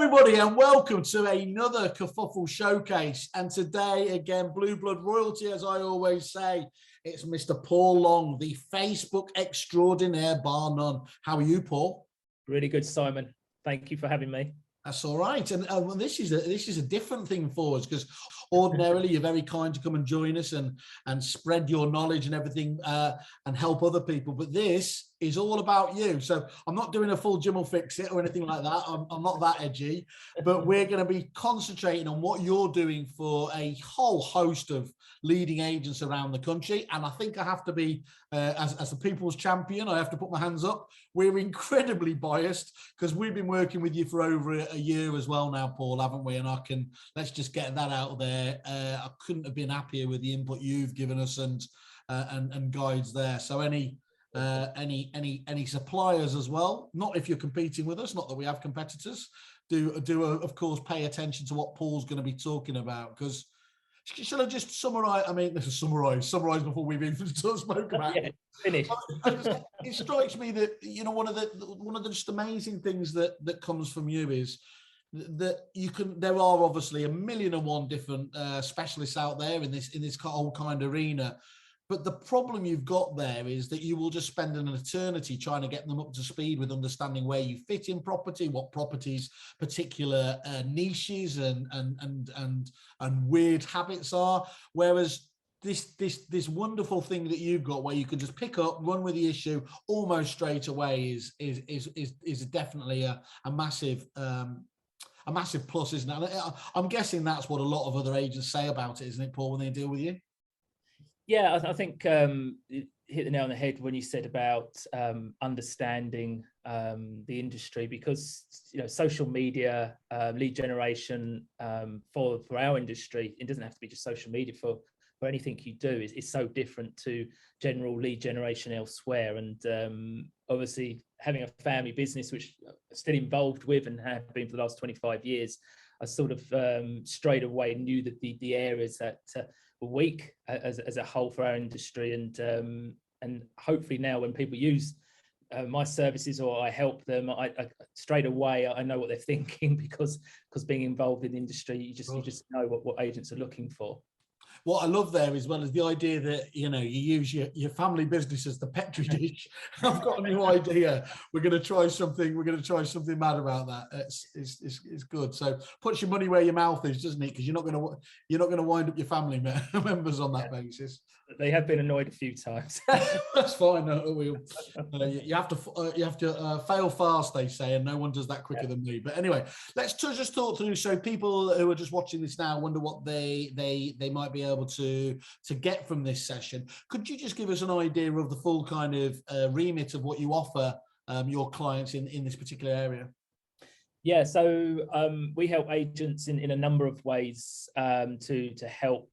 everybody, and welcome to another Kerfuffle showcase. And today, again, Blue Blood royalty, as I always say, it's Mr. Paul Long, the Facebook extraordinaire, bar none. How are you, Paul? Really good, Simon. Thank you for having me. That's all right. And this is a different thing for us, because ordinarily you're very kind to come and join us and spread your knowledge and everything and help other people. But this is all about you. So I'm not doing a full Jim will fix it or anything like that. I'm not that edgy, but we're going to be concentrating on what you're doing for a whole host of leading agents around the country. And I think I have to be, as a people's champion, I have to put my hands up. We're incredibly biased because we've been working with you for over a year as well now, Paul, haven't we? And let's just get that out there. I couldn't have been happier with the input you've given us and guides there. So any suppliers as well, not if you're competing with us, not that we have competitors, do of course pay attention to what Paul's going to be talking about. Because shall I just summarize? I mean, this is summarize before we've even spoken about it. Finish. It strikes me that, you know, one of the just amazing things that comes from you is that there are obviously 1,000,001 different specialists out there in this whole kind of arena. But the problem you've got there is that you will just spend an eternity trying to get them up to speed with understanding where you fit in property, what properties particular niches and weird habits are. Whereas this wonderful thing that you've got, where you can just pick up, run with the issue almost straight away, is definitely a massive plus, isn't it? I'm guessing that's what a lot of other agents say about it, isn't it, Paul, when they deal with you? Yeah, I think you hit the nail on the head when you said about understanding the industry, because, you know, social media, lead generation for our industry, it doesn't have to be just social media for anything you do, is so different to general lead generation elsewhere. And obviously having a family business, which I'm still involved with and have been for the last 25 years, I sort of straight away knew that the areas that were weak as a whole for our industry, and hopefully now when people use my services or I help them, I straight away I know what they're thinking, because being involved in the industry, you just know what agents are looking for. What I love there as well is the idea that, you know, you use your family business as the petri dish. I've got a new idea. We're going to try something mad about that. It's good. So puts your money where your mouth is, doesn't it? Because you're not going to wind up your family members on that basis. They have been annoyed a few times. That's fine. You have to fail fast, they say, and no one does that quicker than me. But anyway, let's just talk through, so people who are just watching this now wonder what they might be able to get from this session. Could you just give us an idea of the full kind of remit of what you offer your clients in this particular area? Yeah, so we help agents in a number of ways to help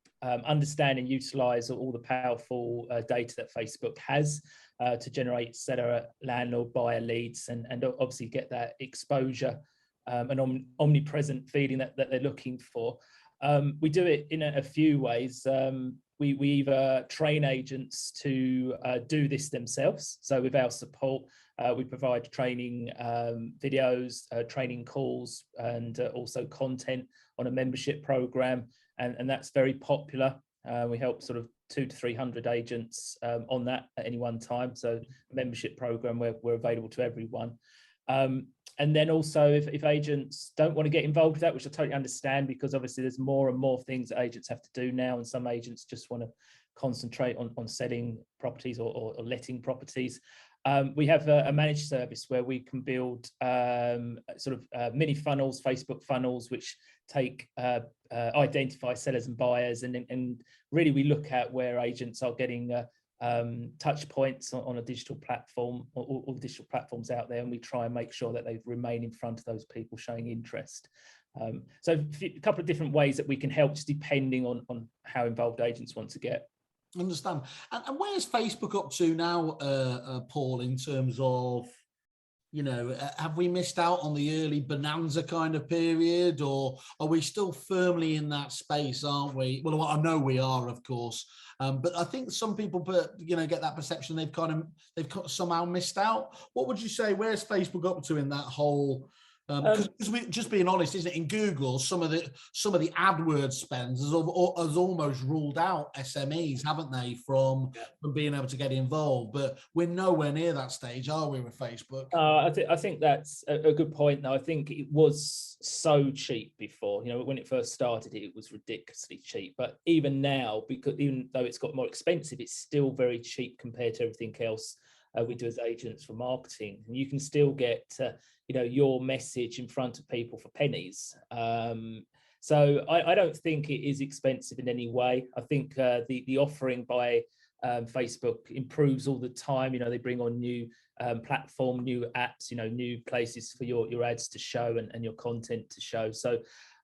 understand and utilize all the powerful data that Facebook has to generate seller, landlord, buyer leads, and obviously get that exposure and omnipresent feeling that they're looking for. We do it in a few ways. We either train agents to do this themselves. So with our support, we provide training videos, training calls, and also content on a membership program. And that's very popular. We help sort of 200 to 300 agents on that at any one time. So a membership program where we're available to everyone. And then also if agents don't want to get involved with that, which I totally understand, because obviously there's more and more things that agents have to do now, and some agents just want to concentrate on selling properties or letting properties. We have a managed service where we can build sort of mini funnels, Facebook funnels, which identify sellers and buyers, and really we look at where agents are getting touch points on a digital platform, or all the digital platforms out there, and we try and make sure that they remain in front of those people showing interest. So a couple of different ways that we can help, just depending on how involved agents want to get. Understand. And where's Facebook up to now, Paul, in terms of, you know, have we missed out on the early bonanza kind of period, or are we still firmly in that space, aren't we? Well, I know we are, of course, but I think some people, you know, get that perception they've somehow missed out. What would you say? Where's Facebook up to in that whole Because just being honest, isn't it? In Google, some of the AdWords spends has almost ruled out SMEs, haven't they, from being able to get involved? But we're nowhere near that stage, are we, with Facebook? I think that's a good point. Though I think it was so cheap before. You know, when it first started, it was ridiculously cheap. But even now, because even though it's got more expensive, it's still very cheap compared to everything else we do as agents for marketing. And you can still get you know, your message in front of people for pennies. So I don't think it is expensive in any way. I think the offering by Facebook improves all the time. You know, they bring on new platform, new apps, you know, new places for your ads to show and your content to show. So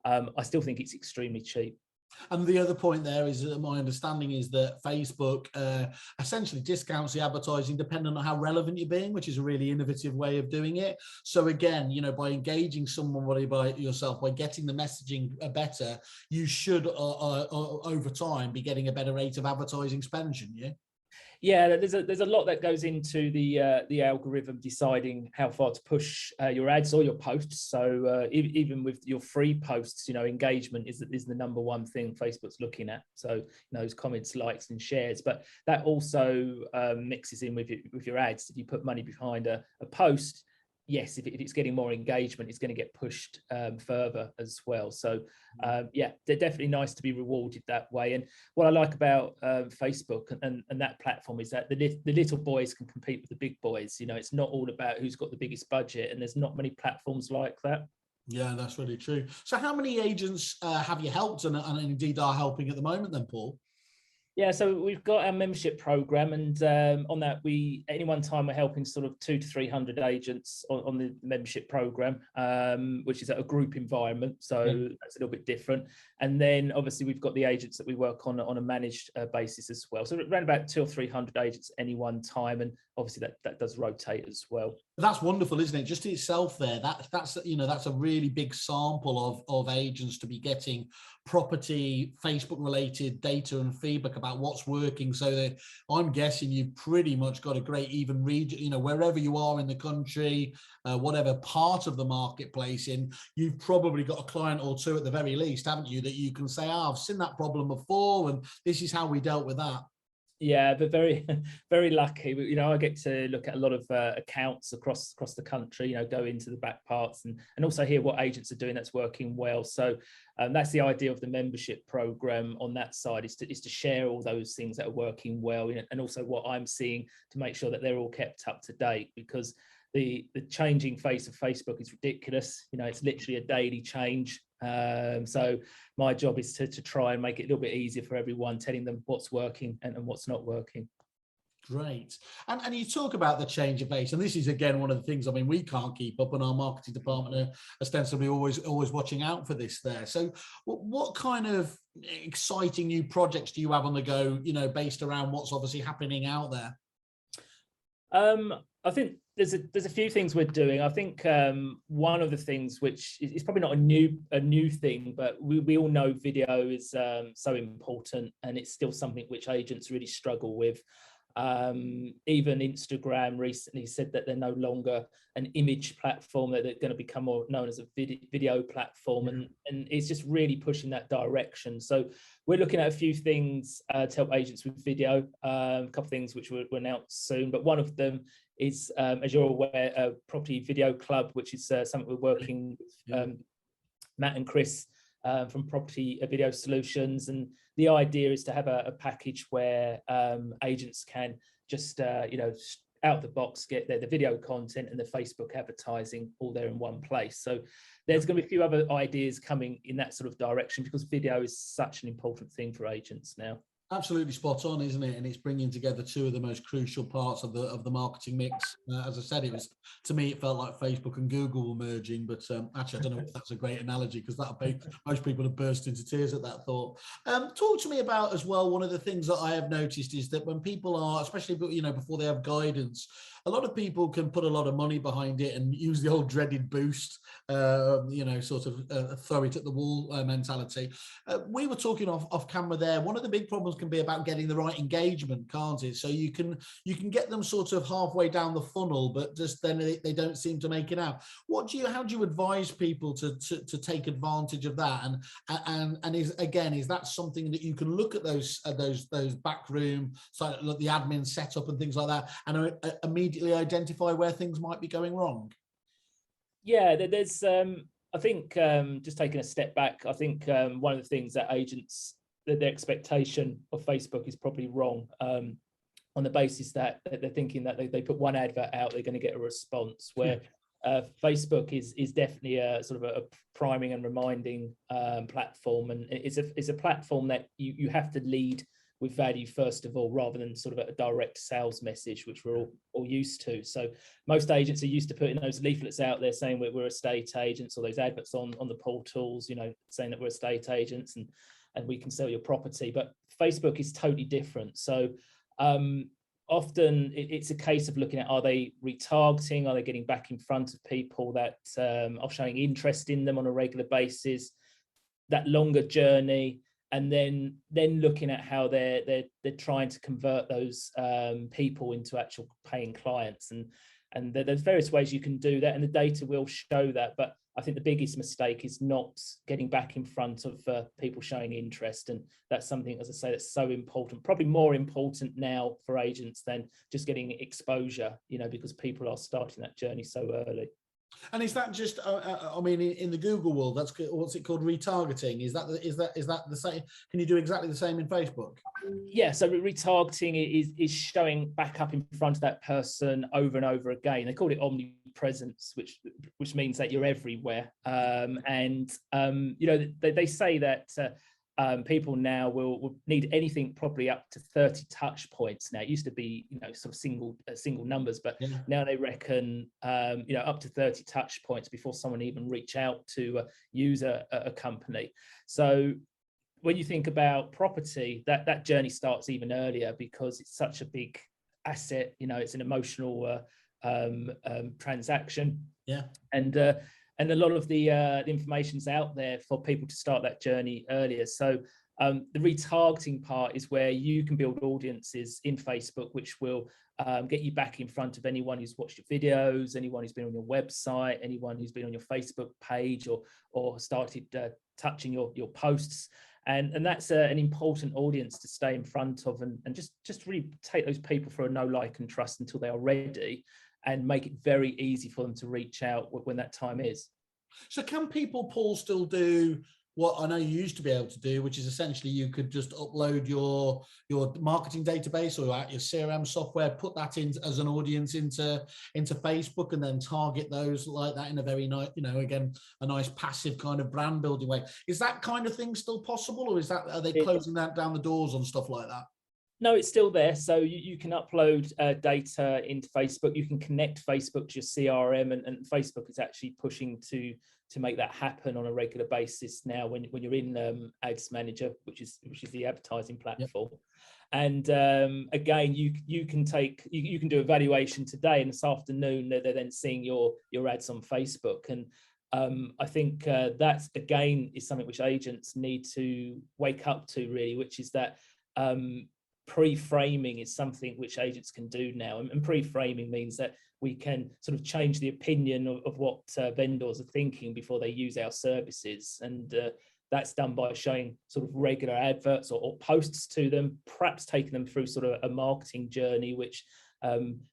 I still think it's extremely cheap. And the other point there is that my understanding is that Facebook essentially discounts the advertising depending on how relevant you're being, which is a really innovative way of doing it. So again, you know, by engaging someone by yourself, by getting the messaging better, you should over time be getting a better rate of advertising spend, shouldn't you? Yeah, there's a lot that goes into the algorithm deciding how far to push your ads or your posts. So even with your free posts, you know, engagement is the number one thing Facebook's looking at. So, you know, those comments, likes, and shares. But that also mixes in with your ads. If you put money behind a post, yes, if it's getting more engagement, it's going to get pushed further as well. So yeah, they're definitely nice to be rewarded that way. And what I like about Facebook and that platform is that the little boys can compete with the big boys. You know, it's not all about who's got the biggest budget, and there's not many platforms like that. Yeah, that's really true. So how many agents have you helped and indeed are helping at the moment then, Paul? Yeah, so we've got our membership program, and on that, at any one time we're helping sort of 200 to 300 agents on the membership program, which is at a group environment, so that's a little bit different. And then obviously we've got the agents that we work on a managed basis as well. So around about 200 or 300 agents at any one time, and obviously that does rotate as well. That's wonderful, isn't it? Just itself there, that's you know, that's a really big sample of agents to be getting property Facebook related data and feedback about what's working. So that I'm guessing you've pretty much got a great even region, you know, wherever you are in the country, whatever part of the marketplace in, you've probably got a client or two at the very least, haven't you, that you can say, I've seen that problem before and this is how we dealt with that. Yeah, but very, very lucky. You know, I get to look at a lot of accounts across the country. You know, go into the back parts and also hear what agents are doing that's working well. So that's the idea of the membership program on that side, is to share all those things that are working well, and also what I'm seeing to make sure that they're all kept up to date, because the changing face of Facebook is ridiculous. You know, it's literally a daily change. So my job is to try and make it a little bit easier for everyone, telling them what's working and what's not working. Great. And you talk about the change of base, and this is again one of the things, I mean, we can't keep up, and our marketing department are ostensibly always watching out for this there. So what kind of exciting new projects do you have on the go, you know, based around what's obviously happening out there? I think there's a few things we're doing. I think one of the things, which is probably not a new thing, but we all know video is so important, and it's still something which agents really struggle with. Even Instagram recently said that they're no longer an image platform, that they're going to become more known as a video platform, and it's just really pushing that direction. So we're looking at a few things to help agents with video, a couple of things which we'll announce soon, but one of them is, as you're aware, a property video club, which is something we're working with Matt and Chris from Property Video Solutions, and the idea is to have a package where agents can just you know, out the box get the video content and the Facebook advertising all there in one place. So there's going to be a few other ideas coming in that sort of direction, because video is such an important thing for agents now. Absolutely spot on, isn't it? And it's bringing together two of the most crucial parts of the marketing mix. As I said, to me it felt like Facebook and Google were merging, but actually I don't know if that's a great analogy, because most people have burst into tears at that thought. Talk to me about as well, one of the things that I have noticed is that when people are, especially, you know, before they have guidance, a lot of people can put a lot of money behind it and use the old dreaded boost, you know, sort of throw it at the wall mentality. We were talking off camera there. One of the big problems can be about getting the right engagement, can't it? So you can get them sort of halfway down the funnel, but just then they don't seem to make it out. How do you advise people to take advantage of that? And is that something that you can look at those back room, so look, the admin setup and things like that, and immediately identify where things might be going wrong? Yeah, there's I think just taking a step back, I think one of the things that agents, their expectation of Facebook is probably wrong, on the basis that they're thinking that they put one advert out, they're going to get a response, where Facebook is definitely a sort of a priming and reminding platform, and it's a platform that you have to lead with value first of all, rather than sort of a direct sales message, which we're all used to. So most agents are used to putting those leaflets out there saying we're estate agents, or those adverts on the portals, you know, saying that we're estate agents and we can sell your property. But Facebook is totally different. So often it's a case of looking at, are they retargeting? Are they getting back in front of people that are showing interest in them on a regular basis? That longer journey, and then looking at how they're trying to convert those people into actual paying clients. And there's various ways you can do that, and the data will show that. But I think the biggest mistake is not getting back in front of people showing interest. And that's something, as I say, that's so important, probably more important now for agents than just getting exposure, you know, because people are starting that journey so early. And is that just? I mean, in the Google world, that's what's it called? Retargeting. Is that the same? Can you do exactly the same in Facebook? Yeah. So retargeting is showing back up in front of that person over and over again. They call it omnipresence, which means that you're everywhere. You know, they say that people now will need anything probably up to 30 touch points. Now, it used to be, you know, sort of single numbers, but now they reckon, you know, up to 30 touch points before someone even reach out to use a company. So when you think about property, that journey starts even earlier, because it's such a big asset. You know, it's an emotional transaction. Yeah. And a lot of the information's out there for people to start that journey earlier. So the retargeting part is where you can build audiences in Facebook, which will get you back in front of anyone who's watched your videos, anyone who's been on your website, anyone who's been on your Facebook page, or started touching your posts. And that's an important audience to stay in front of, and just really take those people for a know, like, and trust until they are ready, and make it very easy for them to reach out when that time is. So can people, Paul, still do what I know you used to be able to do, which is essentially you could just upload your marketing database or your CRM software, put that in as an audience into Facebook, and then target those like that in a very nice, you know, again, a nice passive kind of brand building way. Is that kind of thing still possible, or are they closing that down the doors on stuff like that? No, it's still there. So you can upload data into Facebook. You can connect Facebook to your CRM, and Facebook is actually pushing to make that happen on a regular basis now. When you're in Ads Manager, which is the advertising platform, yep. And again, you can do evaluation today, and this afternoon they're then seeing your ads on Facebook. And I think that's again is something which agents need to wake up to, really, which is that. Pre-framing is something which agents can do now, and pre-framing means that we can sort of change the opinion of what vendors are thinking before they use our services, and that's done by showing sort of regular adverts or posts to them, perhaps taking them through sort of a marketing journey which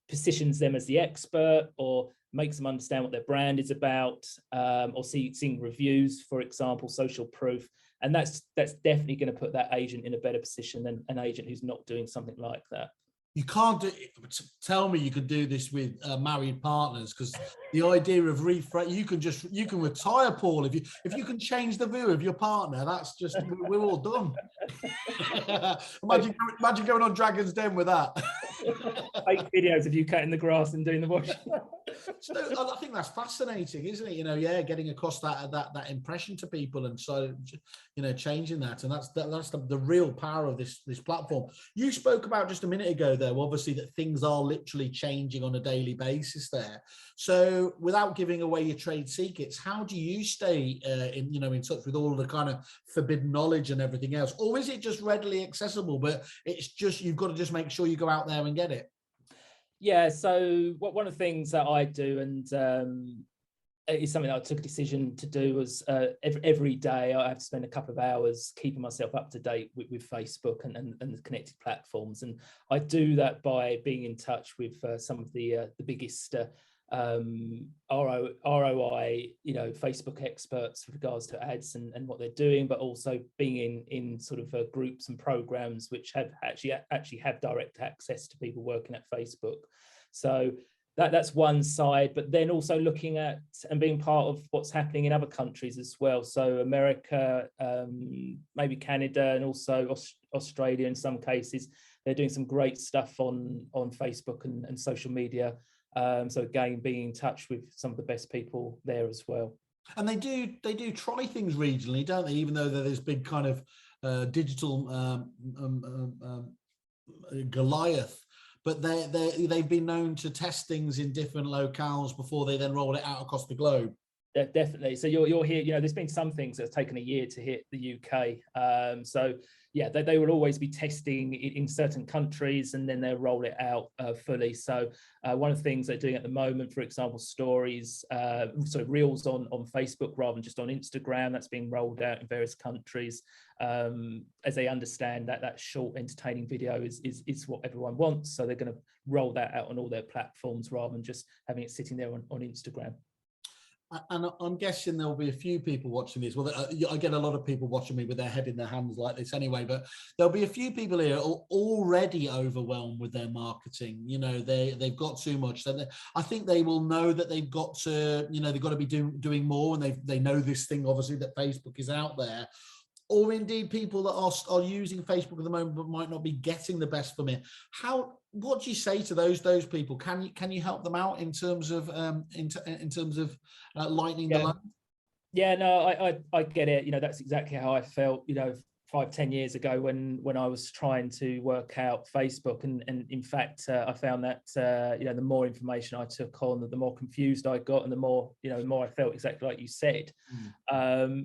positions them as the expert, or makes them understand what their brand is about, or seeing reviews, for example, social proof. And that's definitely going to put that agent in a better position than an agent who's not doing something like that. You can't tell me you could do this with married partners, because the idea of you can retire, Paul, if you can change the view of your partner. That's just, we're all done. Imagine going on Dragon's Den with that. Fake videos of you cutting the grass and doing the washing. So I think that's fascinating, isn't it? You know, yeah, getting across that impression to people, and so, you know, changing that, and that's the real power of this platform. You spoke about just a minute ago, though, obviously, that things are literally changing on a daily basis there. So, without giving away your trade secrets, how do you stay in touch with all the kind of forbidden knowledge and everything else, or is it just readily accessible? But it's just, you've got to just make sure you go out there and get it. Yeah, so one of the things that I do, and it's something that I took a decision to do, was every day I have to spend a couple of hours keeping myself up to date with Facebook and the connected platforms. And I do that by being in touch with some of the biggest ROI, Facebook experts with regards to ads and what they're doing, but also being in sort of groups and programs which have actually have direct access to people working at Facebook. So that's one side, but then also looking at and being part of what's happening in other countries as well. So America, maybe Canada, and also Australia in some cases. They're doing some great stuff on Facebook and social media. So again, being in touch with some of the best people there as well. And they do try things regionally, don't they? Even though they're this big kind of digital Goliath, but they've been known to test things in different locales before they then roll it out across the globe. Definitely. So you'll hear, there's been some things that's taken a year to hit the UK. So yeah, they will always be testing in certain countries, and then they'll roll it out fully. So one of the things they're doing at the moment, for example, stories, reels on Facebook rather than just on Instagram, that's being rolled out in various countries, as they understand that short, entertaining video is what everyone wants. So they're going to roll that out on all their platforms rather than just having it sitting there on Instagram. And I'm guessing there'll be a few people watching this. Well, I get a lot of people watching me with their head in their hands like this anyway, but there'll be a few people here already overwhelmed with their marketing. They've got too much. So I think they will know that they've got to, they've got to be doing more, and they know this thing, obviously, that Facebook is out there. Or indeed people that are using Facebook at the moment but might not be getting the best from it. What do you say to those people? Can you help them out in terms of lightening the load? Yeah, no, I get it. That's exactly how I felt 5-10 years ago when I was trying to work out Facebook, and in fact I found that the more information I took on, the more confused I got, and the more I felt exactly like you said.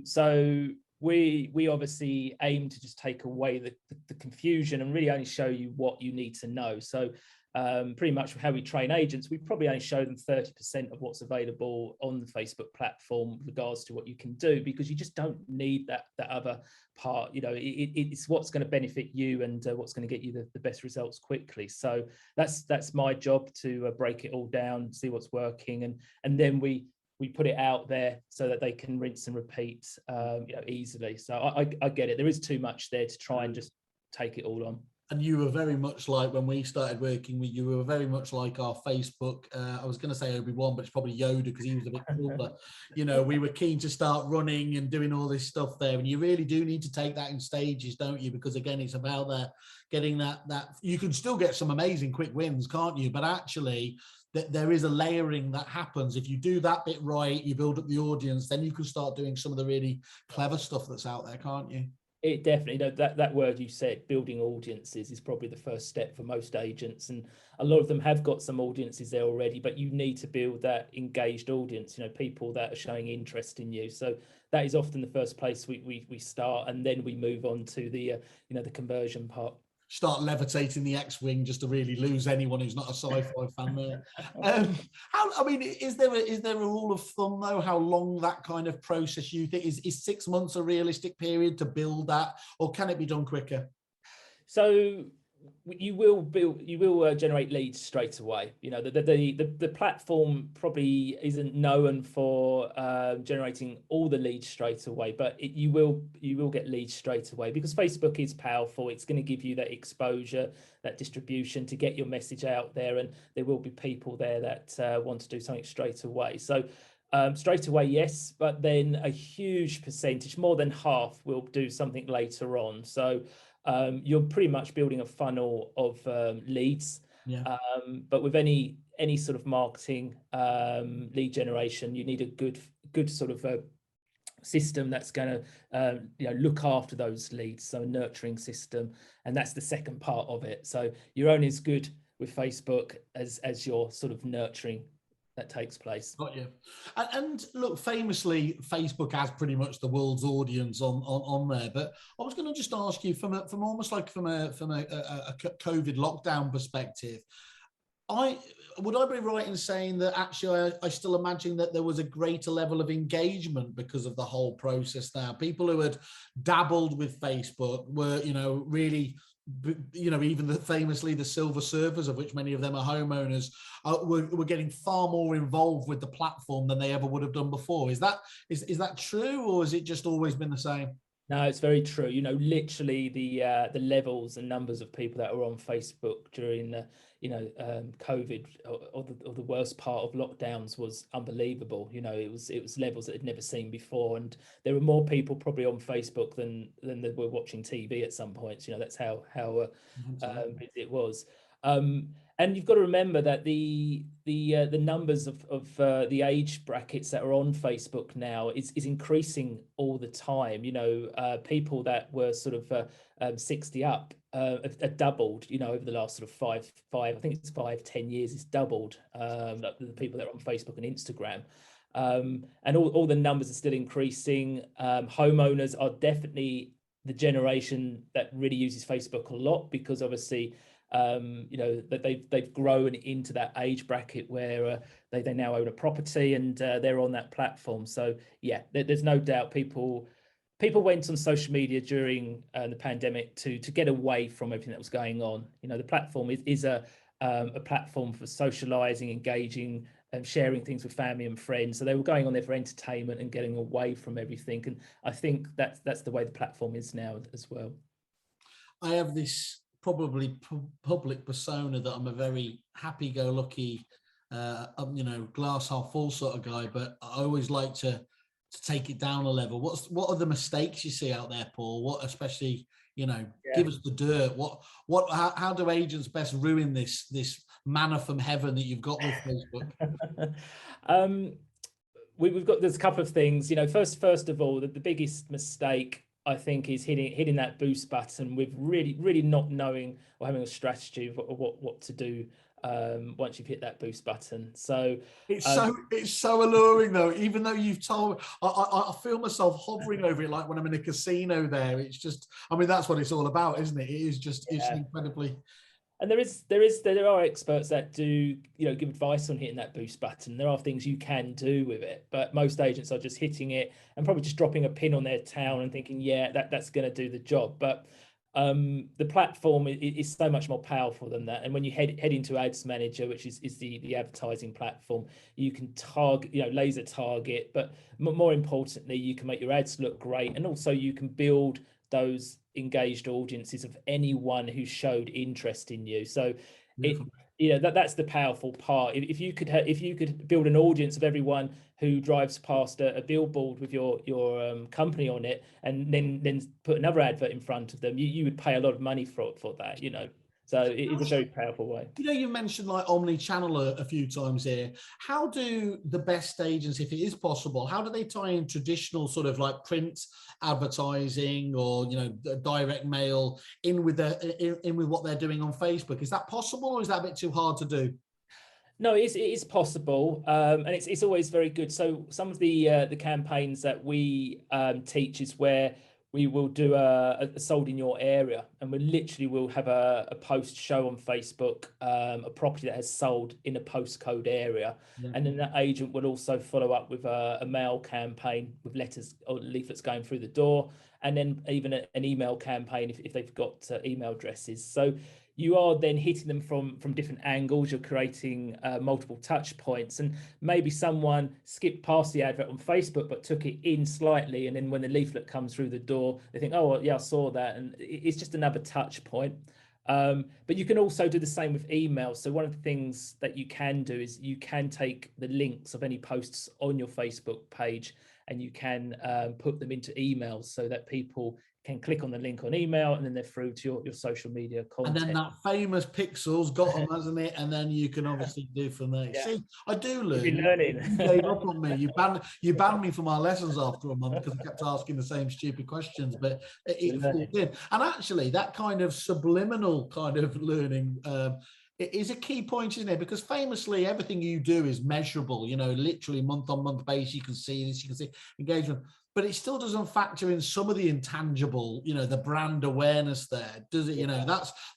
So we obviously aim to just take away the confusion and really only show you what you need to know. So pretty much how we train agents, we probably only show them 30% of what's available on the Facebook platform with regards to what you can do, because you just don't need that other part. It's what's going to benefit you and what's going to get you the best results quickly. So that's my job, to break it all down, see what's working, and then we put it out there so that they can rinse and repeat easily. So I get it. There is too much there to try and just take it all on. And you were very much like, when we started working with you, were very much like our Facebook. I was going to say Obi-Wan, but it's probably Yoda because he was a bit cooler. We were keen to start running and doing all this stuff there. And you really do need to take that in stages, don't you? Because again, it's about getting that you can still get some amazing quick wins, can't you? But actually, that there is a layering that happens. If you do that bit right, you build up the audience, then you can start doing some of the really clever stuff that's out there, can't you? It definitely, that word you said, building audiences, is probably the first step for most agents, and a lot of them have got some audiences there already, but you need to build that engaged audience, people that are showing interest in you. So that is often the first place we start, and then we move on to the the conversion part. Start levitating the X-wing just to really lose anyone who's not a sci-fi fan there. Is there a rule of thumb though, how long that kind of process you think is 6 months a realistic period to build that, or can it be done quicker? So you will generate leads straight away. The platform probably isn't known for generating all the leads straight away, but you will get leads straight away, because Facebook is powerful. It's going to give you that exposure, that distribution to get your message out there, and there will be people there that want to do something straight away. So straight away, yes, but then a huge percentage, more than half, will do something later on. So you're pretty much building a funnel of leads. Yeah. But with any sort of marketing, lead generation, you need a good sort of system that's going to look after those leads, so a nurturing system, and that's the second part of it. So you're only as good with Facebook as your sort of nurturing that takes place. Got you. And look, famously, Facebook has pretty much the world's audience on there. But I was going to just ask you from almost like from a COVID lockdown perspective, would I be right in saying that actually I still imagine that there was a greater level of engagement because of the whole process now? People who had dabbled with Facebook were, really, even famously the silver surfers, of which many of them are homeowners, were getting far more involved with the platform than they ever would have done before. Is that true, or has it just always been the same? No, it's very true. Literally the levels and numbers of people that were on Facebook during the, COVID or the worst part of lockdowns was unbelievable. It was levels that had never seen before, and there were more people probably on Facebook than they were watching TV at some points. That's how busy it was. And you've got to remember that the numbers of the age brackets that are on Facebook now is increasing all the time. People that were sort of 60 up have doubled. Over the last sort of five, I think it's 5-10 years, it's doubled. The people that are on Facebook and Instagram. And all the numbers are still increasing. Homeowners are definitely the generation that really uses Facebook a lot, because obviously that they've grown into that age bracket where they now own a property and they're on that platform. So yeah, there's no doubt people went on social media during the pandemic to get away from everything that was going on. The platform is a platform for socializing, engaging, and sharing things with family and friends. So they were going on there for entertainment and getting away from everything. And I think that's the way the platform is now as well. I have this probably public persona that I'm a very happy-go-lucky, glass half full sort of guy, but I always like to take it down a level. What are the mistakes you see out there, Paul? What especially, give us the dirt. How do agents best ruin this manna from heaven that you've got with Facebook? There's a couple of things. First of all, the biggest mistake I think is hitting that boost button with really not knowing or having a strategy of what to do once you've hit that boost button. So it's so alluring though. Even though you've told, I feel myself hovering over it like when I'm in a casino. There, it's just, that's what it's all about, isn't it? It is just, it's incredibly. And there are experts that do give advice on hitting that boost button. There are things you can do with it, but most agents are just hitting it and probably just dropping a pin on their town and thinking, yeah, that's going to do the job. But the platform is so much more powerful than that. And when you head into Ads Manager, which is the advertising platform, you can target, laser target, but more importantly, you can make your ads look great, and also you can build those engaged audiences of anyone who showed interest in you. So that's the powerful part. If you could build an audience of everyone who drives past a billboard with your company on it, and then put another advert in front of them, you would pay a lot of money for that. So it is a very powerful way. You mentioned like omni-channel a few times here. How do the best agents, if it is possible, how do they tie in traditional sort of like print advertising or direct mail in with what they're doing on Facebook? Is that possible, or is that a bit too hard to do? No, it is possible, and it's always very good. So some of the campaigns that we teach is where we will do a sold in your area, and we literally will have a post show on Facebook, a property that has sold in a postcode area. Yeah. And then that agent will also follow up with a mail campaign with letters or leaflets going through the door, and then even an email campaign if they've got email addresses. So you are then hitting them from different angles. You're creating multiple touch points, and maybe someone skipped past the advert on Facebook but took it in slightly, and then when the leaflet comes through the door, they think, oh well, yeah, I saw that, and it's just another touch point. But you can also do the same with email. So one of the things that you can do is you can take the links of any posts on your Facebook page and you can put them into emails so that people can click on the link on email, and then they're through to your social media content. And then that famous pixel's got them, hasn't it? And then you can obviously do from there. Yeah. See, I do learn. You've been learning. You gave up on me. You banned me from my lessons after a month because I kept asking the same stupid questions. But it falls in. And actually, that kind of subliminal kind of learning it is a key point, isn't it? Because famously, everything you do is measurable. You know, literally month-on-month basis. You can see this. You can see engagement. But it still doesn't factor in some of the intangible, you know, the brand awareness there, does it? You know,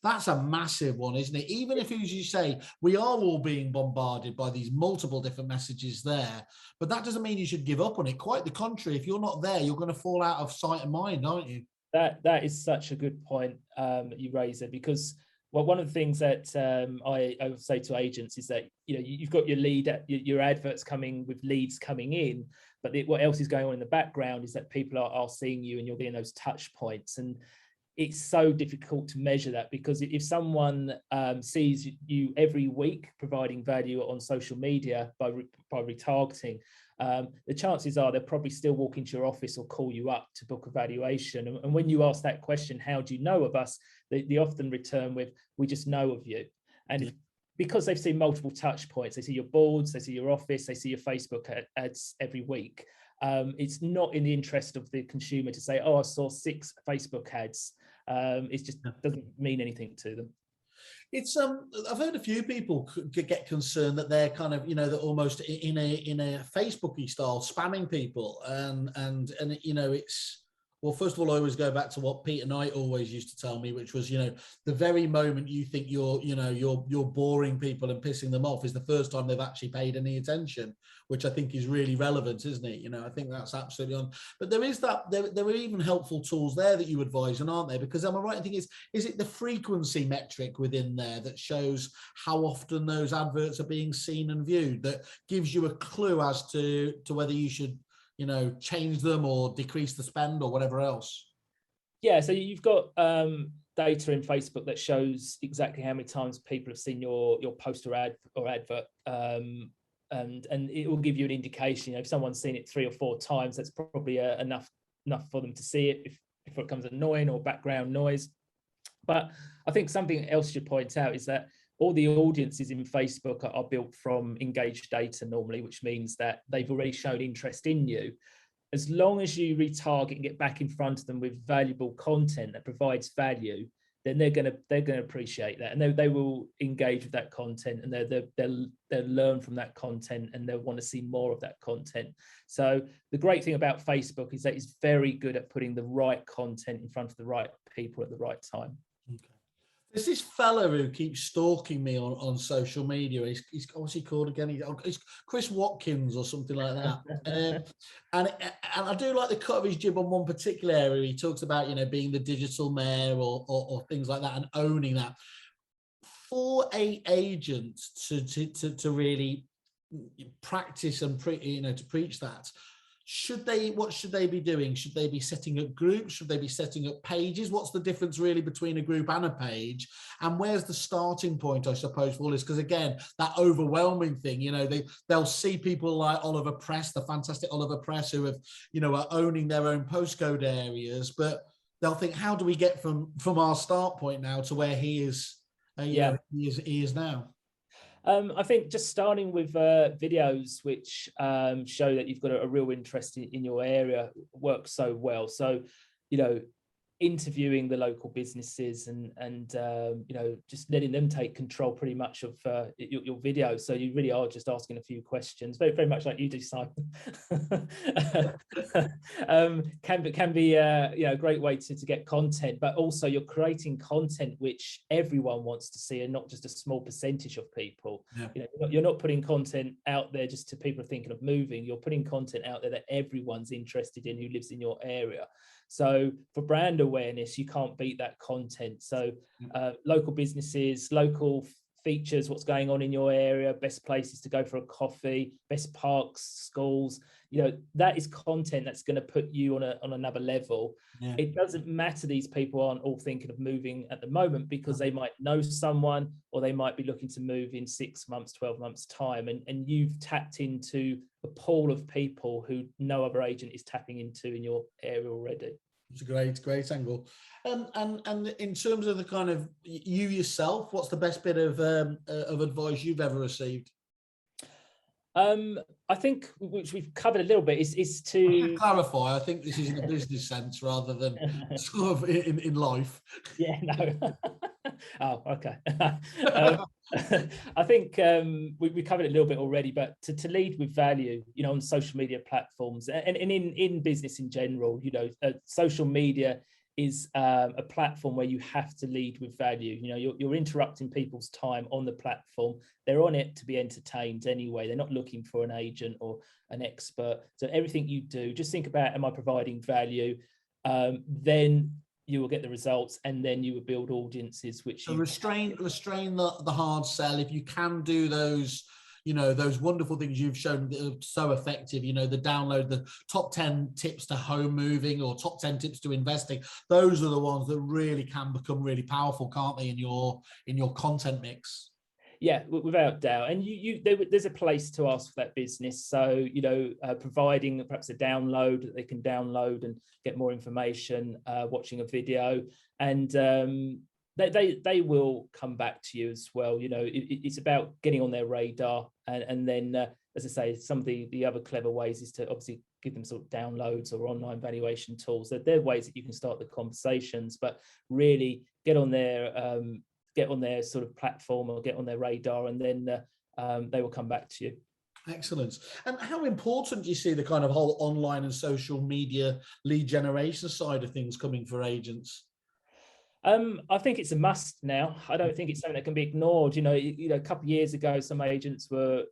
that's a massive one, isn't it? Even if, as you say, we are all being bombarded by these multiple different messages there, but that doesn't mean you should give up on it. Quite the contrary. If you're not there, you're going to fall out of sight and mind, aren't you? That is such a good point that you raise there, because one of the things that I would say to agents is that, you know, you've got your adverts coming with leads coming in, but what else is going on in the background is that people are seeing you and you're getting those touch points. And it's so difficult to measure that, because if someone sees you every week providing value on social media by retargeting, the chances are they'll probably still walk into your office or call you up to book a valuation. And when you ask that question, how do you know of us, they often return with, we just know of you. And because they've seen multiple touch points, they see your boards, they see your office, they see your Facebook ads every week. It's not in the interest of the consumer to say, oh, I saw 6 Facebook ads. It just doesn't mean anything to them. It's I've heard a few people get concerned that they're kind of, you know, they're almost in a Facebooky style spamming people, and you know, it's, well, first of all, I always go back to what Peter Knight always used to tell me, which was, you know, the very moment you think you're boring people and pissing them off is the first time they've actually paid any attention, which I think is really relevant, isn't it? You know, I think that's absolutely on. But there is that, there are even helpful tools there that you advise on, aren't there? Because am I right in thinking, is it the frequency metric within there that shows how often those adverts are being seen and viewed, that gives you a clue as to whether you should, you know, change them or decrease the spend or whatever else? Yeah, so you've got data in Facebook that shows exactly how many times people have seen your post or advert, and it will give you an indication. You know, if someone's seen it 3 or 4 times, that's probably enough for them to see it. If it becomes annoying or background noise. But I think something else you point out is that all the audiences in Facebook are built from engaged data normally, which means that they've already shown interest in you. As long as you retarget and get back in front of them with valuable content that provides value, then they're going to appreciate that, and they will engage with that content, and they'll learn from that content, and they'll want to see more of that content. So the great thing about Facebook is that it's very good at putting the right content in front of the right people at the right time. Okay. There's this fella who keeps stalking me on social media. He's what's he called again? He's Chris Watkins or something like that. And I do like the cut of his jib on one particular area. He talks about, you know, being the digital mayor or things like that, and owning that. For a agent to really practice and to preach that, what should they be doing? Should they be setting up groups? Should they be setting up pages? What's the difference really between a group and a page? And where's the starting point, I suppose, for all this? Because again, that overwhelming thing, you know, they'll see people like Oliver Press, the fantastic Oliver Press, who have, you know, are owning their own postcode areas, but they'll think, how do we get from our start point now to where he is? He is now. I think just starting with videos which show that you've got a real interest in your area works so well. So, you know, interviewing the local businesses and you know, just letting them take control pretty much of your video. So you really are just asking a few questions, very, very much like you do, Simon. Can be you know, a great way to get content, but also you're creating content which everyone wants to see and not just a small percentage of people. Yeah. You know, you're not putting content out there just to people thinking of moving. You're putting content out there that everyone's interested in who lives in your area. So for brand awareness, you can't beat that content. So local businesses, local features, what's going on in your area, best places to go for a coffee, best parks, schools, you know, that is content that's going to put you on another level. Yeah. It doesn't matter these people aren't all thinking of moving at the moment, because they might know someone, or they might be looking to move in 6 months, 12 months time. And you've tapped into a pool of people who no other agent is tapping into in your area already. It's a great angle. And in terms of the kind of you yourself, what's the best bit of advice you've ever received? I think, which we've covered a little bit, is to clarify. I think this is in a business sense rather than sort of in life. Yeah, no. Oh, okay. I think we covered it a little bit already, but to lead with value, on social media platforms and in business in general, social media is a platform where you have to lead with value. You're interrupting people's time on the platform. They're on it to be entertained anyway. They're not looking for an agent or an expert. So everything you do, just think about, am I providing value? Then you will get the results, and then you will build audiences, which so restrain the hard sell. If you can do those, those wonderful things you've shown that are so effective, the download, the top 10 tips to home moving or top 10 tips to investing, those are the ones that really can become really powerful, can't they, in your content mix? Yeah, without doubt. And there's a place to ask for that business. So, providing perhaps a download that they can download and get more information, watching a video, and they will come back to you as well. It's about getting on their radar. And then, as I say, some of the other clever ways is to obviously give them sort of downloads or online valuation tools. They're ways that you can start the conversations, but really get on their sort of platform or get on their radar, and then they will come back to you. Excellent. And how important do you see the kind of whole online and social media lead generation side of things coming for agents? I think it's a must now. I don't think it's something that can be ignored. A couple of years ago, some agents were,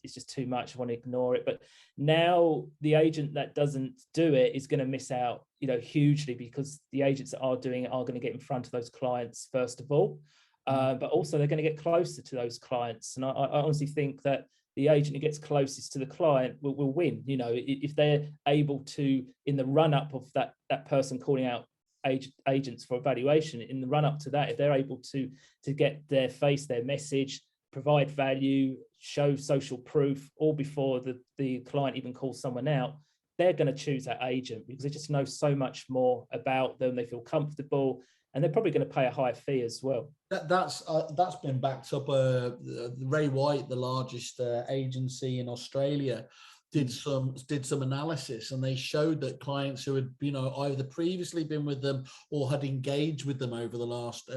it's just too much, I want to ignore it. But now the agent that doesn't do it is going to miss out, hugely, because the agents that are doing it are going to get in front of those clients first of all, but also they're going to get closer to those clients. And I honestly think that the agent who gets closest to the client will win. If they're able to, in the run up of that person calling out agents for evaluation, in the run up to that, if they're able to get their face, their message, provide value, show social proof, all before the client even calls someone out, they're going to choose that agent because they just know so much more about them. They feel comfortable, and they're probably going to pay a higher fee as well. That's been backed up. Ray White, the largest agency in Australia, did some analysis, and they showed that clients who had either previously been with them or had engaged with them over the last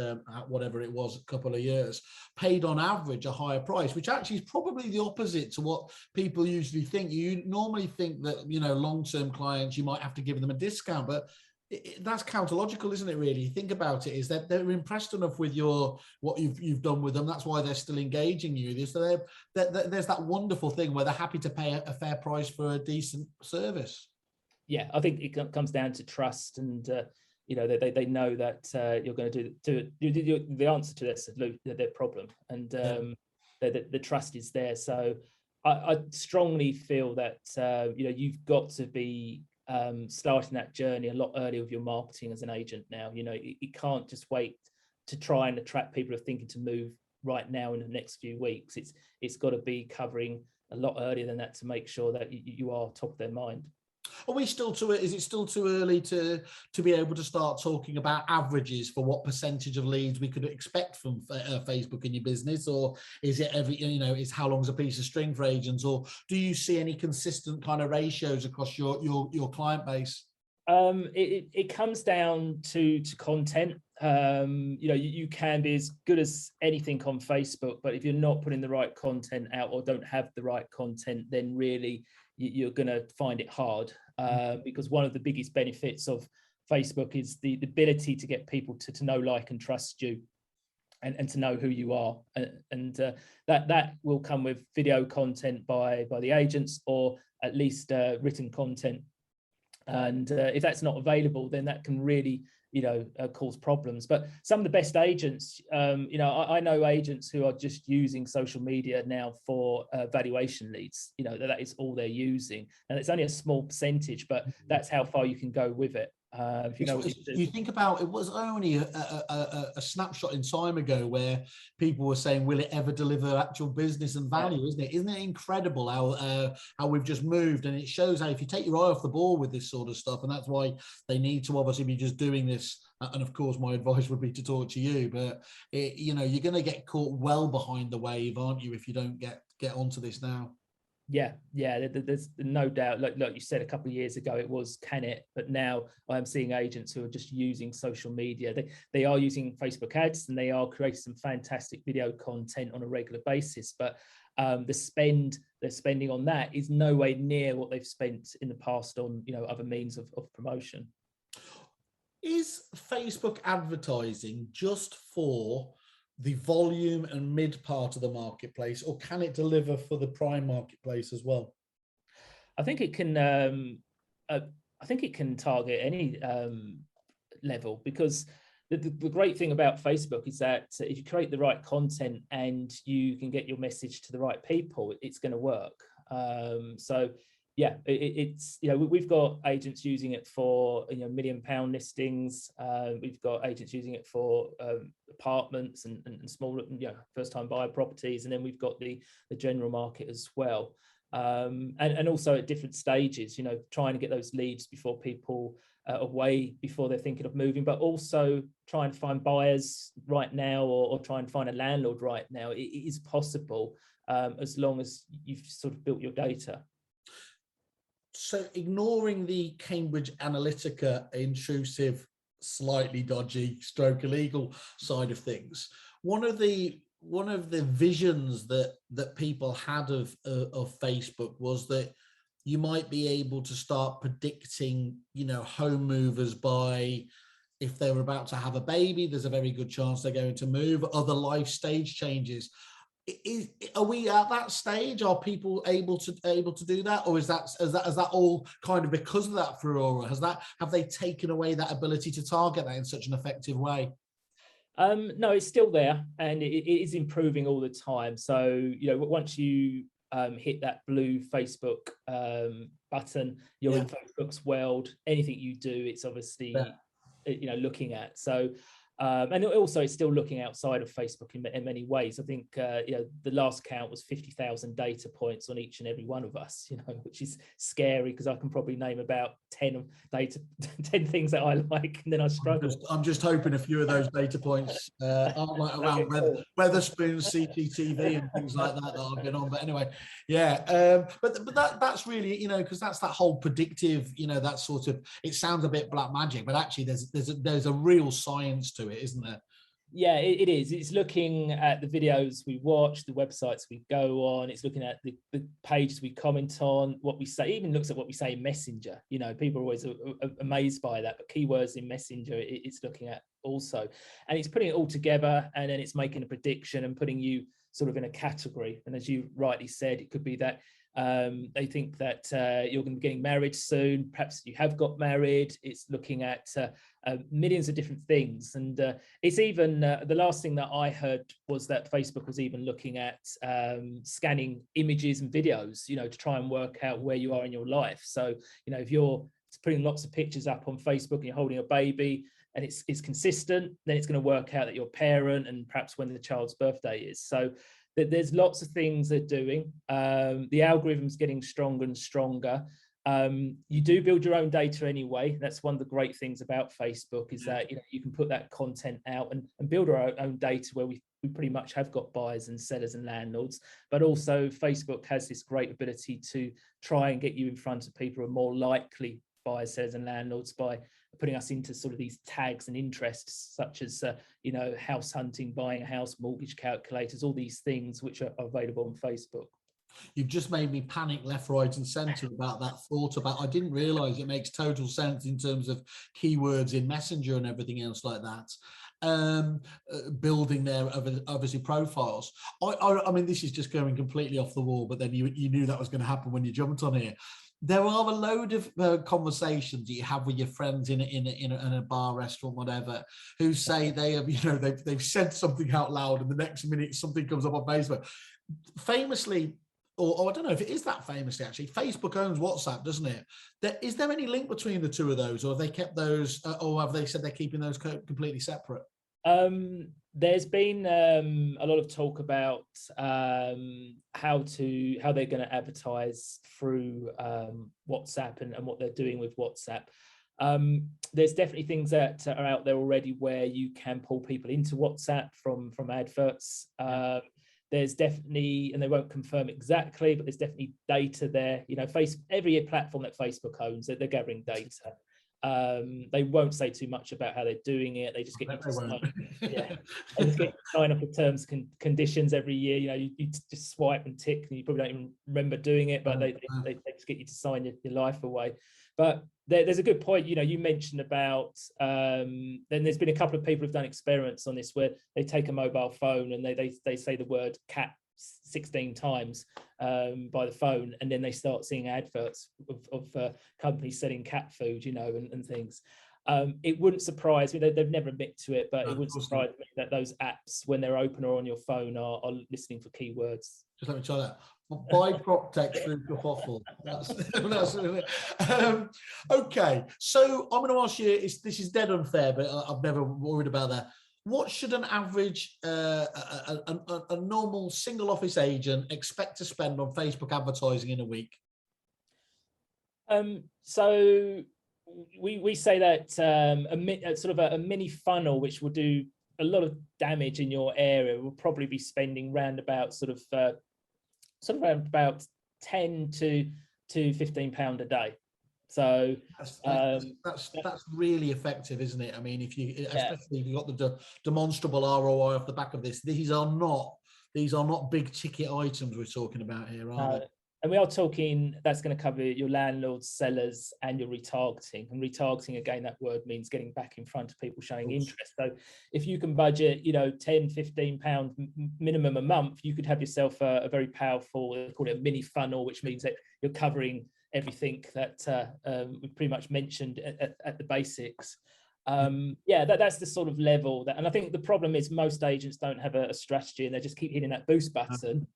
whatever it was, a couple of years, paid on average a higher price, which actually is probably the opposite to what people usually think. You normally think that long-term clients, you might have to give them a discount, but that's counterlogical, isn't it? Really, think about it. Is that they're impressed enough with what you've done with them. That's why they're still engaging you. So there's that wonderful thing where they're happy to pay a fair price for a decent service. Yeah, I think it comes down to trust, and they know that you're going to do the answer to their problem, and the trust is there. So I strongly feel that you've got to be starting that journey a lot earlier with your marketing as an agent now. You can't just wait to try and attract people who are thinking to move right now in the next few weeks. It's got to be covering a lot earlier than that to make sure that you are top of their mind. Is it still too early to be able to start talking about averages for what percentage of leads we could expect from Facebook in your business? Or is it is how long's a piece of string for agents? Or do you see any consistent kind of ratios across your client base? It comes down to content. You can be as good as anything on Facebook, but if you're not putting the right content out or don't have the right content, then really you're going to find it hard, because one of the biggest benefits of Facebook is the ability to get people to know, like, and trust you, and to know who you are, and that will come with video content by the agents, or at least written content. And if that's not available, then that can really cause problems. But some of the best agents, I know agents who are just using social media now for valuation leads. That is all they're using, and it's only a small percentage, but that's how far you can go with it. If you know what you do. You think about it, was only a snapshot in time ago where people were saying, will it ever deliver actual business and value? Isn't it? Isn't it incredible how we've just moved? And it shows how if you take your eye off the ball with this sort of stuff, and that's why they need to obviously be just doing this. And of course, my advice would be to talk to you, but you're going to get caught well behind the wave, aren't you, if you don't get onto this now? Yeah, there's no doubt. Like you said, a couple of years ago, it was can it, but now I'm seeing agents who are just using social media. They are using Facebook ads, and they are creating some fantastic video content on a regular basis. But the spend they're spending on that is no way near what they've spent in the past on other means of promotion. Is Facebook advertising just for the volume and mid part of the marketplace, or can it deliver for the prime marketplace as well? I think it can. I think it can target any level, because the great thing about Facebook is that if you create the right content and you can get your message to the right people, it's going to work. So yeah, it's we've got agents using it for £1 million listings. We've got agents using it for apartments and small first time buyer properties, and then we've got the general market as well. And also at different stages, trying to get those leads before people away, before they're thinking of moving, but also trying to find buyers right now, or try and find a landlord right now. It is possible, as long as you've sort of built your data. So ignoring the Cambridge Analytica intrusive, slightly dodgy, stroke illegal side of things, one of the visions that people had of Facebook was that you might be able to start predicting, home movers by, if they were about to have a baby, there's a very good chance they're going to move, other life stage changes. Are we at that stage? Are people able to do that, or is that all kind of because of that furore? Have they taken away that ability to target that in such an effective way? No, it's still there, and it is improving all the time. So once you hit that blue Facebook button, you're in Facebook's world. Anything you do, it's obviously looking at. So and also it's still looking outside of Facebook in many ways. I think the last count was 50,000 data points on each and every one of us, which is scary, because I can probably name about 10 things that I like, and then I struggle. I'm just hoping a few of those data points aren't like around Weatherspoons, CCTV and things like that I've been on. But anyway, but that's really, because that's that whole predictive, that sort of, it sounds a bit black magic, but actually there's a real science to it, isn't there? Yeah, it is. It's looking at the videos we watch, the websites we go on. It's looking at the pages we comment on, what we say, even looks at what we say in Messenger. People are always amazed by that, but keywords in Messenger, it's looking at also. And it's putting it all together, and then it's making a prediction and putting you sort of in a category. And as you rightly said, it could be that they think that you're going to be getting married soon. Perhaps you have got married. It's looking at millions of different things. And it's even the last thing that I heard was that Facebook was even looking at scanning images and videos, to try and work out where you are in your life. So, if you're putting lots of pictures up on Facebook and you're holding a baby and it's consistent, then it's going to work out that you're a parent and perhaps when the child's birthday is. So there's lots of things they're doing. The algorithm's getting stronger and stronger. You do build your own data anyway. That's one of the great things about Facebook, is that you can put that content out and build our own data where we pretty much have got buyers and sellers and landlords. But also Facebook has this great ability to try and get you in front of people who are more likely buyers, sellers and landlords by putting us into sort of these tags and interests, such as house hunting, buying a house, mortgage calculators, all these things which are available on Facebook. You've just made me panic left, right and centre about that thought about, I didn't realise it makes total sense in terms of keywords in Messenger and everything else like that. Building their obviously profiles. I mean, this is just going completely off the wall, but then you knew that was going to happen when you jumped on here. There are a load of conversations that you have with your friends in a bar, restaurant, whatever, who say they have, they've said something out loud, and the next minute something comes up on Facebook. Famously, or I don't know if it is that famously, actually, Facebook owns WhatsApp, doesn't it? Is there any link between the two of those, or have they kept those, or have they said they're keeping those completely separate? There's been a lot of talk about how they're going to advertise through WhatsApp and what they're doing with WhatsApp. There's definitely things that are out there already where you can pull people into WhatsApp from adverts. There's definitely, and they won't confirm exactly, but there's definitely data there. You know, every platform that Facebook owns, they're gathering data. They won't say too much about how they're doing it. They just get you to sign, they just get you to sign up for terms and conditions every year. You know, you just swipe and tick, and you probably don't even remember doing it, but they just get you to sign your life away. But there's a good point. You know, you mentioned about then there's been a couple of people who've done experiments on this where they take a mobile phone and they say the word cat 16 times by the phone, and then they start seeing adverts of companies selling cat food, you know, and things. It wouldn't surprise me, they've never admitted to it, but it wouldn't surprise me that those apps, when they're open or on your phone, are listening for keywords. Just let me try that. Buy prop text through Kerfuffle. Okay, so I'm going to ask you, this is dead unfair, but I've never worried about that. What should an average, a normal single office agent expect to spend on Facebook advertising in a week? So we say that a mini funnel, which will do a lot of damage in your area, will probably be spending round about around about 10 to £15 a day. So that's really effective, isn't it? I mean, especially if you've got the demonstrable ROI off the back of this, these are not big ticket items we're talking about here, are they? And we are talking, that's going to cover your landlords, sellers, and your retargeting. And retargeting, again, that word means getting back in front of people showing interest. So if you can budget, you know, 10, £15 minimum a month, you could have yourself a very powerful, they call it a mini funnel, which means that you're covering everything that we pretty much mentioned at the basics. That's the sort of level and I think the problem is most agents don't have a strategy, and they just keep hitting that boost button.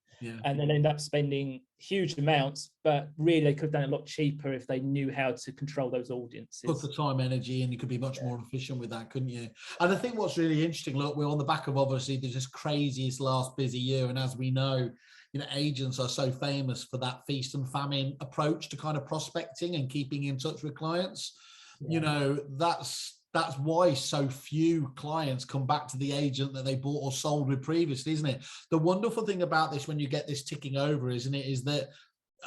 And then end up spending huge amounts, but really they could have done it a lot cheaper if they knew how to control those audiences. Put the time, energy, and you could be much more efficient with that, couldn't you? And I think what's really interesting, look, we're on the back of obviously there's this craziest last busy year, and as we know, you know, agents are so famous for that feast and famine approach to kind of prospecting and keeping in touch with clients. You know, that's why so few clients come back to the agent that they bought or sold with previously, isn't it? The wonderful thing about this, when you get this ticking over, isn't it, is that,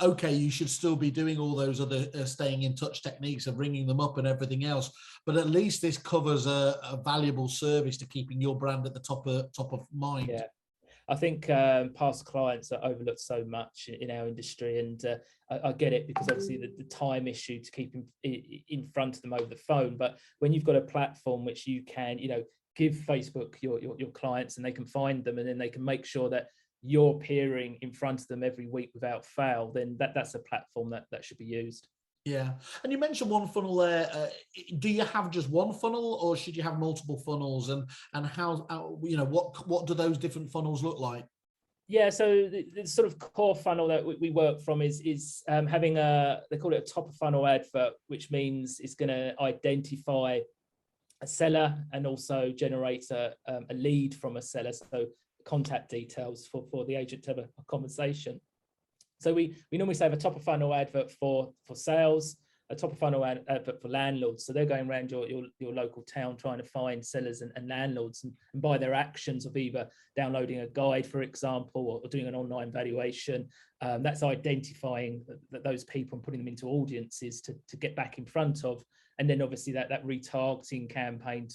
okay, you should still be doing all those other staying in touch techniques of ringing them up and everything else, but at least this covers a valuable service to keeping your brand at the top of mind. Yeah. I think past clients are overlooked so much in our industry, and I get it, because obviously the time issue to keep in front of them over the phone. But when you've got a platform which you can, you know, give Facebook your clients, and they can find them, and then they can make sure that you're appearing in front of them every week without fail, then that's a platform that should be used. Yeah, and you mentioned one funnel there. Do you have just one funnel, or should you have multiple funnels? And how you know, what do those different funnels look like? Yeah, so the sort of core funnel that we work from is having they call it a top of funnel advert, which means it's going to identify a seller and also generate a lead from a seller, so contact details for the agent to have a conversation. So we normally say have a top of funnel advert for sales, a top of funnel advert for landlords. So they're going around your local town trying to find sellers and landlords, and by their actions of either downloading a guide, for example, or doing an online valuation, that's identifying those people and putting them into audiences to get back in front of. And then obviously that retargeting campaign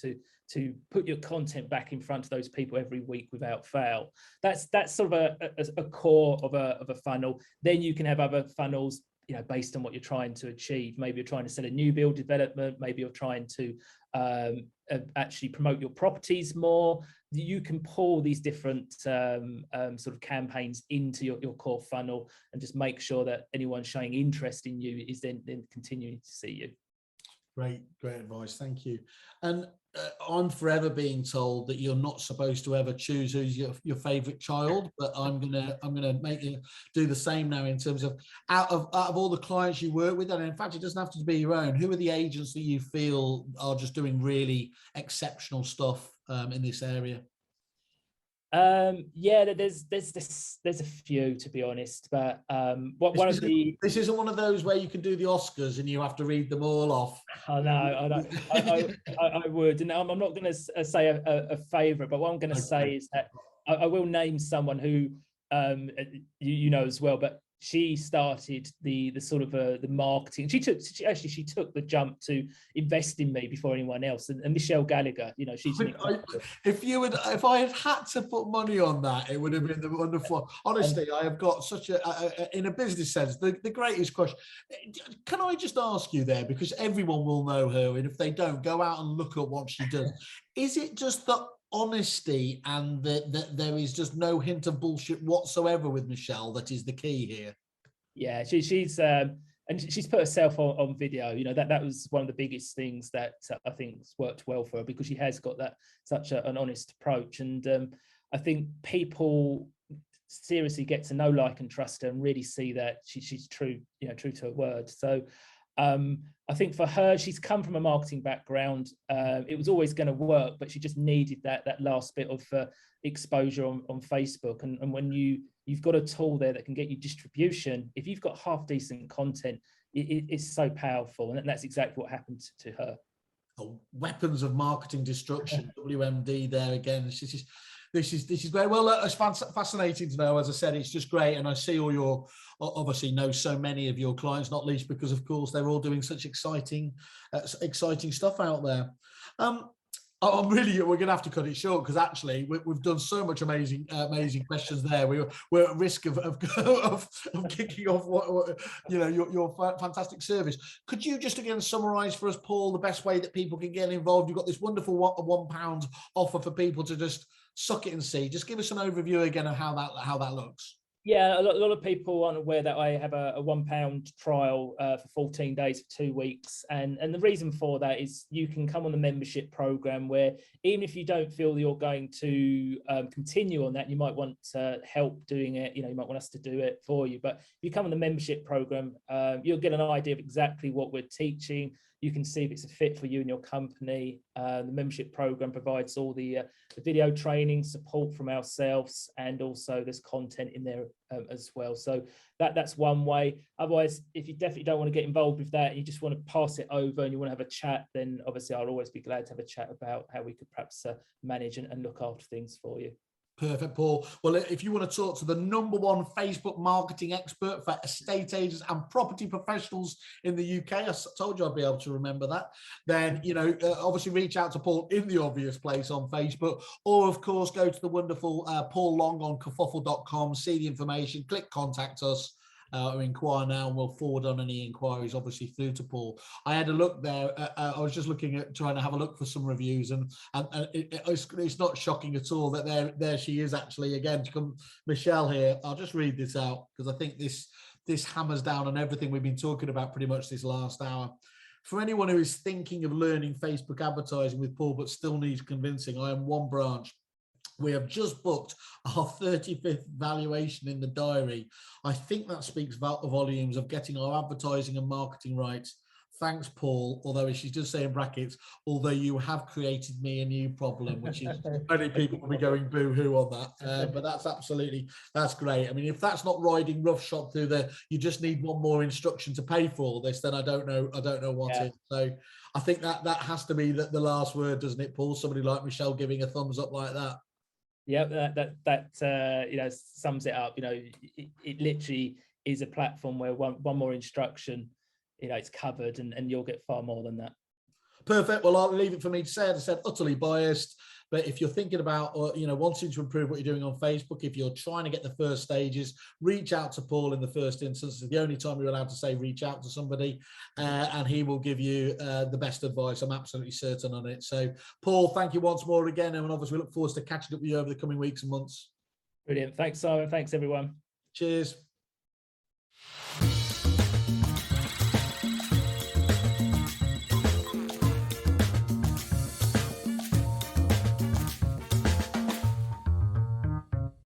to put your content back in front of those people every week without fail. That's sort of a core of a funnel. Then you can have other funnels, you know, based on what you're trying to achieve. Maybe you're trying to sell a new build development. Maybe you're trying to actually promote your properties more. You can pull these different sort of campaigns into your core funnel, and just make sure that anyone showing interest in you is then continuing to see you. Great advice. Thank you. And I'm forever being told that you're not supposed to ever choose who's your favorite child, but I'm gonna make you do the same now in terms of out of all the clients you work with, and in fact, it doesn't have to be your own. Who are the agents that you feel are just doing really exceptional stuff in this area? Yeah, there's a few, to be honest, but this isn't one of those where you can do the Oscars and you have to read them all off. I know. I would, and I'm not going to say a favorite, but what I'm going to say is that I will name someone who you know as well, but she started the sort of the marketing. She took the jump to invest in me before anyone else. And Michelle Gallagher, you know, she's. If I had to put money on that, it would have been the wonderful. Honestly, I have got such in a business sense, the greatest question. Can I just ask you there, because everyone will know her, and if they don't, go out and look at what she does. Is it just the honesty and that there is just no hint of bullshit whatsoever with Michelle that is the key here? Yeah, she's and she's put herself on video. You know, that was one of the biggest things that I think worked well for her, because she has got such an honest approach, and I think people seriously get to know, like, and trust her, and really see that she's true to her word. So I think for her, she's come from a marketing background. It was always going to work, but she just needed that last bit of exposure on Facebook. And when you've got a tool there that can get you distribution, if you've got half decent content, it's so powerful. And that's exactly what happened to her. Oh, weapons of marketing destruction, WMD there again. This is great. Well, it's fascinating to know. As I said, it's just great. And I see obviously know so many of your clients, not least because, of course, they're all doing such exciting stuff out there. We're going to have to cut it short, because actually we've done so much amazing questions there. We're at risk of kicking off your fantastic service. Could you just again summarize for us, Paul, the best way that people can get involved? You've got this wonderful £1 offer for people to just suck it and see. Just give us an overview again of how that looks. Yeah, a lot of people aren't aware that I have a £1 trial for 14 days for 2 weeks. And the reason for that is you can come on the membership program, where even if you don't feel you're going to continue on that, you might want help doing it. You know, you might want us to do it for you. But if you come on the membership program, you'll get an idea of exactly what we're teaching. You can see if it's a fit for you and your company. The membership program provides all the video training, support from ourselves, and also there's content in there as well. So that's one way. Otherwise, if you definitely don't want to get involved with that, and you just want to pass it over and you want to have a chat, then obviously I'll always be glad to have a chat about how we could perhaps manage and look after things for you. Perfect, Paul. Well, if you want to talk to the #1 Facebook marketing expert for estate agents and property professionals in the UK, I told you I'd be able to remember that, then, obviously reach out to Paul in the obvious place on Facebook, or of course, go to the wonderful Paul Long on kerfuffle.com, see the information, click contact us, or inquire now, and we'll forward on any inquiries obviously through to Paul. I had a look there. I was just looking at trying to have a look for some reviews, and it's not shocking at all that there she is actually again to come, Michelle here. I'll just read this out, because I think this hammers down on everything we've been talking about pretty much this last hour. For anyone who is thinking of learning Facebook advertising with Paul but still needs convincing, I am one branch. We have just booked our 35th valuation in the diary. I think that speaks volumes of getting our advertising and marketing right. Thanks, Paul. Although she does say in brackets, although you have created me a new problem, which is many people will be going boo-hoo on that. But that's great. I mean, if that's not riding roughshod through you just need one more instruction to pay for all this, then I don't know what is. So I think that has to be the last word, doesn't it, Paul? Somebody like Michelle giving a thumbs up like that. Yeah, that sums it up. It literally is a platform where one more instruction, it's covered, and you'll get far more than that. Perfect. Well, I'll leave it for me to say. As I said, utterly biased. But if you're thinking about, wanting to improve what you're doing on Facebook, if you're trying to get the first stages, reach out to Paul in the first instance. It's the only time you're allowed to say reach out to somebody, and he will give you the best advice. I'm absolutely certain on it. So, Paul, thank you once more again. And obviously, we look forward to catching up with you over the coming weeks and months. Brilliant. Thanks, Simon. Thanks, everyone. Cheers.